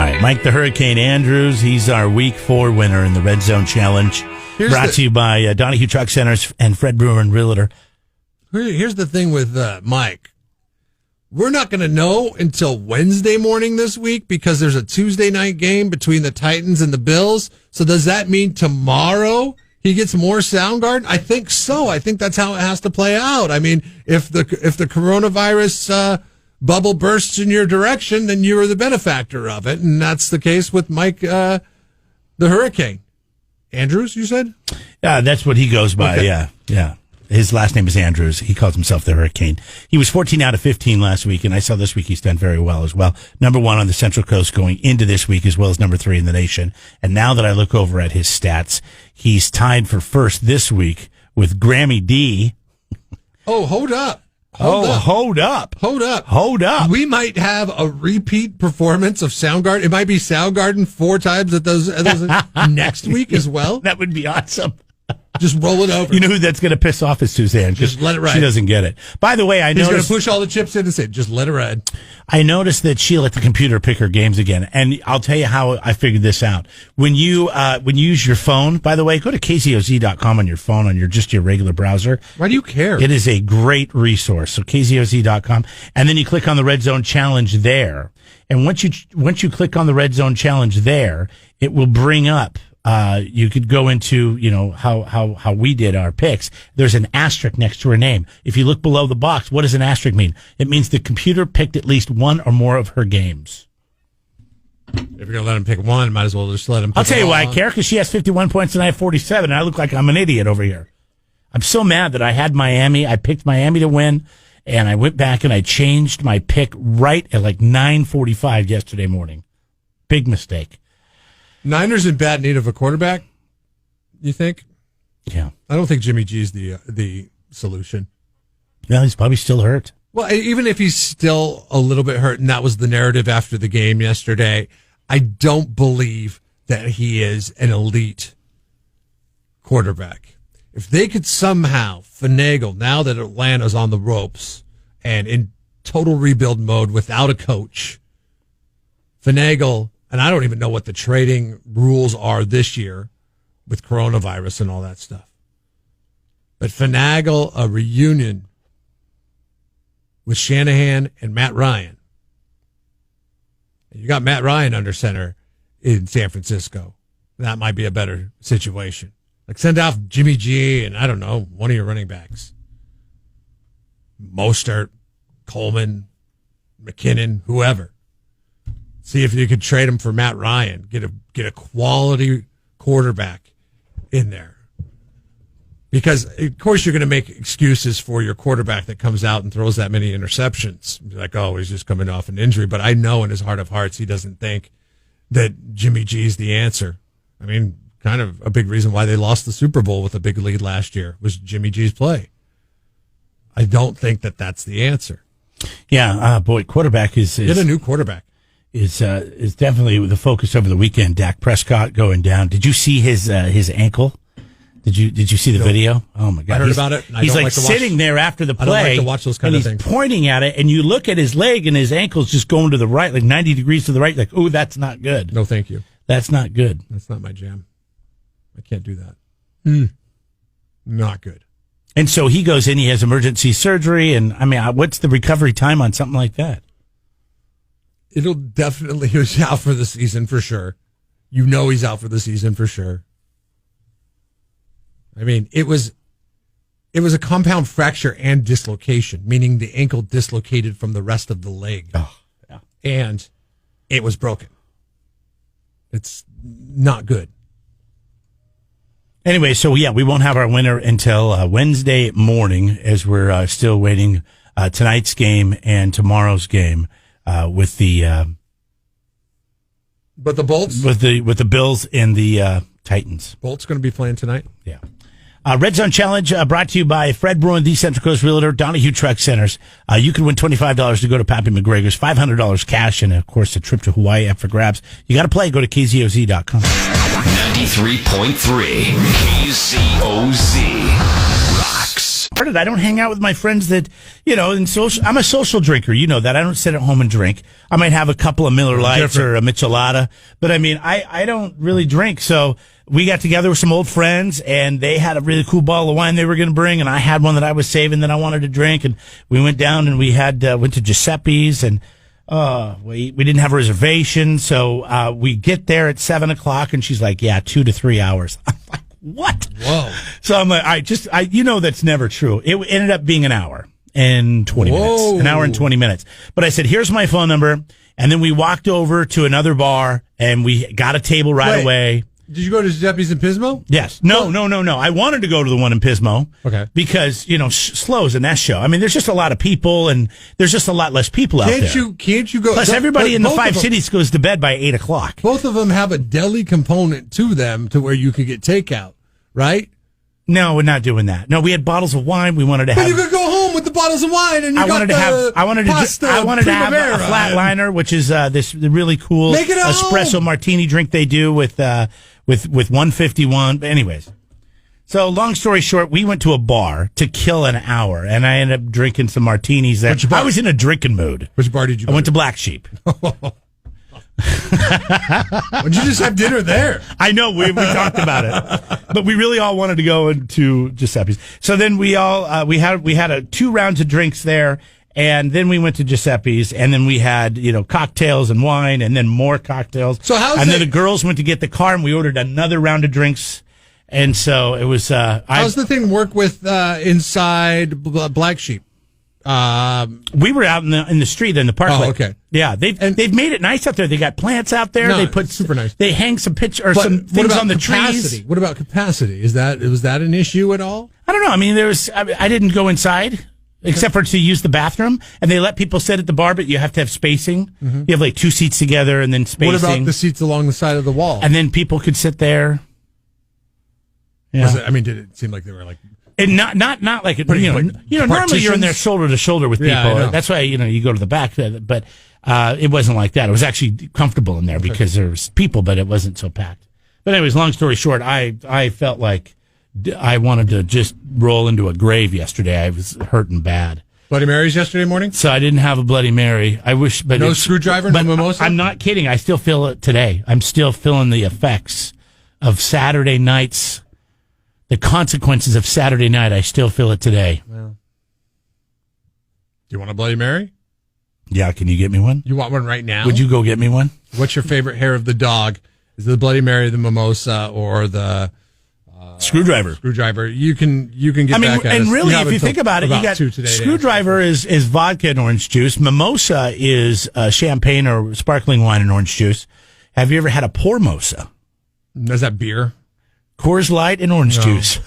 All right, Mike the Hurricane Andrews. He's our Week 4 winner in the Red Zone Challenge. Brought to you by Donahue Truck Centers and Fred Brewer and Realtor. Here's the thing with Mike. We're not going to know until Wednesday morning this week because there's a Tuesday night game between the Titans and the Bills. So does that mean tomorrow he gets more Soundgarden? I think so. I think that's how it has to play out. I mean, if the coronavirus bubble bursts in your direction, then you are the benefactor of it. And that's the case with Mike the Hurricane. Andrews, you said? Yeah, that's what he goes by. Okay. Yeah. His last name is Andrews. He calls himself the Hurricane. He was 14 out of 15 last week, and I saw this week he's done very well as well. Number 1 on the Central Coast going into this week, as well as number 3 in the nation. And now that I look over at his stats, he's tied for first this week with Grammy D. Oh, hold up. Hold up. We might have a repeat performance of Soundgarden. It might be Soundgarden 4 times at those next week as well. That would be awesome. Just roll it over. You know who that's going to piss off is Suzanne. Just let it ride. She doesn't get it. By the way, He's going to push all the chips in and say, just let it ride. I noticed that she let the computer pick her games again. And I'll tell you how I figured this out. When you use your phone, by the way, go to kzoz.com on your phone, on your regular browser. Why do you care? It is a great resource. So kzoz.com. And then you click on the Red Zone Challenge there. And once you click on the Red Zone Challenge there, it will bring up you could go into, how we did our picks. There's an asterisk next to her name. If you look below the box, what does an asterisk mean? It means the computer picked at least one or more of her games. If you're going to let him pick one, might as well just let him pick I'll tell you why I care, because she has 51 points and I have 47, and I look like I'm an idiot over here. I'm so mad that I had Miami. I picked Miami to win, and I went back and I changed my pick right at like 9:45 yesterday morning. Big mistake. Niners in bad need of a quarterback, you think? Yeah. I don't think Jimmy G's the solution. Well, he's probably still hurt. Well, even if he's still a little bit hurt, and that was the narrative after the game yesterday, I don't believe that he is an elite quarterback. If they could somehow finagle, now that Atlanta's on the ropes and in total rebuild mode without a coach, finagle. And I don't even know what the trading rules are this year with coronavirus and all that stuff. But finagle a reunion with Shanahan and Matt Ryan. You got Matt Ryan under center in San Francisco. That might be a better situation. Like send off Jimmy G and, I don't know, one of your running backs. Mostert, Coleman, McKinnon, whoever. See if you could trade him for Matt Ryan. Get a quality quarterback in there. Because, of course, you're going to make excuses for your quarterback that comes out and throws that many interceptions. Like, oh, he's just coming off an injury. But I know in his heart of hearts he doesn't think that Jimmy G's the answer. I mean, kind of a big reason why they lost the Super Bowl with a big lead last year was Jimmy G's play. I don't think that that's the answer. Yeah, quarterback is get a new quarterback. Is definitely the focus over the weekend. Dak Prescott going down. Did you see his ankle? Did you see the video? Oh my God! I heard about it. He's like sitting there after the play. I don't like to watch those kind of things. He's pointing at it, and you look at his leg, and his ankle's just going to the right, like 90 degrees to the right. Like, oh, that's not good. No, thank you. That's not good. That's not my jam. I can't do that. Not good. And so he goes in. He has emergency surgery, and I mean, what's the recovery time on something like that? It'll definitely, he's out for the season for sure. You know he's out for the season for sure. I mean, it was a compound fracture and dislocation, meaning the ankle dislocated from the rest of the leg. Oh, yeah. And it was broken. It's not good. Anyway, so yeah, we won't have our winner until Wednesday morning as we're still waiting tonight's game and tomorrow's game. With the but the Bolts with the Bills and the Titans. Bolts going to be playing tonight. Yeah. Red Zone Challenge brought to you by Fred Bruin, the Central Coast Realtor, Donahue Truck Centers. You can win $25 to go to Pappy McGregor's, $500 cash, and of course a trip to Hawaii up for grabs. You got to play. Go to kzoz.com. 93.3 KZOZ rocks. I don't hang out with my friends that, in social. I'm a social drinker. You know that. I don't sit at home and drink. I might have a couple of Miller Lights or a Michelada, but I don't really drink. So we got together with some old friends, and they had a really cool bottle of wine they were going to bring, and I had one that I was saving that I wanted to drink, and we went down and we went to Giuseppe's, and we didn't have a reservation, so we get there at 7:00, and she's like, "Yeah, 2 to 3 hours." I'm like, "What?" Whoa! So I'm like, that's never true. It ended up being an hour and 20 minutes, an hour and 20 minutes. But I said, "Here's my phone number," and then we walked over to another bar, and we got a table right away. Did you go to Giuseppe's in Pismo? Yes. No. I wanted to go to the one in Pismo. Okay. Because, Slow's an S show. I mean, there's just a lot of people, and there's just a lot less people out there. Can't you go? Plus, everybody in the 5 cities goes to bed by 8:00. Both of them have a deli component to them to where you could get takeout, right? No, we're not doing that. No, we had bottles of wine. We wanted to have. But you could go home with the bottles of wine, and I wanted to have a flatliner, which is this really cool espresso martini drink they do with 151. But anyways, so long story short, we went to a bar to kill an hour, and I ended up drinking some martinis there. I was in a drinking mood. Which bar did you go I went to Black Sheep. Would you just have dinner there? I know, we talked about it, but we really all wanted to go into Giuseppe's. So then we all we had 2 rounds of drinks there, and then we went to Giuseppe's, and then we had cocktails and wine, and then more cocktails. So then the girls went to get the car, and we ordered another round of drinks, and so it was. How's the thing work with inside Black Sheep? We were out in the street in the parkway. Oh, okay. Yeah, they've made it nice out there. They got plants out there. No, they put super nice. They hang some some things on the trees. What about capacity? Was that an issue at all? I don't know. I mean, I didn't go inside except for to use the bathroom, and they let people sit at the bar, but you have to have spacing. Mm-hmm. You have like 2 seats together, and then spacing. What about the seats along the side of the wall? And then people could sit there. Yeah. Did it seem like they were like? And not like it, normally you're in there shoulder to shoulder with people. Yeah, that's why, you go to the back, but it wasn't like that. It was actually comfortable in there because there was people, but it wasn't so packed. But anyways, long story short, I felt like I wanted to just roll into a grave yesterday. I was hurting bad. Bloody Marys yesterday morning? So I didn't have a Bloody Mary. I wish, but no screwdriver, no mimosa? I'm not kidding. I still feel it today. I'm still feeling the effects of Saturday night's. The consequences of Saturday night, I still feel it today. Well, do you want a Bloody Mary? Yeah, can you get me one? You want one right now? Would you go get me one? What's your favorite hair of the dog? Is it the Bloody Mary, the mimosa, or the screwdriver? Screwdriver. You can get back at us. And really, if you think about it, you got screwdriver is vodka and orange juice. Mimosa is champagne or sparkling wine and orange juice. Have you ever had a Pourmosa? Is that beer? Coors Light and orange juice.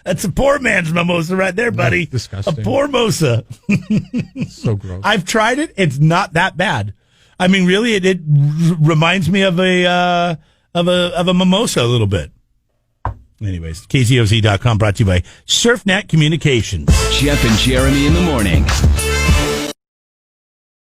That's a poor man's mimosa right there, buddy. That's disgusting. A Pourmosa. So gross. I've tried it. It's not that bad. I mean, really, it reminds me of a mimosa a little bit. Anyways, KZOZ.com brought to you by SurfNet Communications. Jeff and Jeremy in the morning.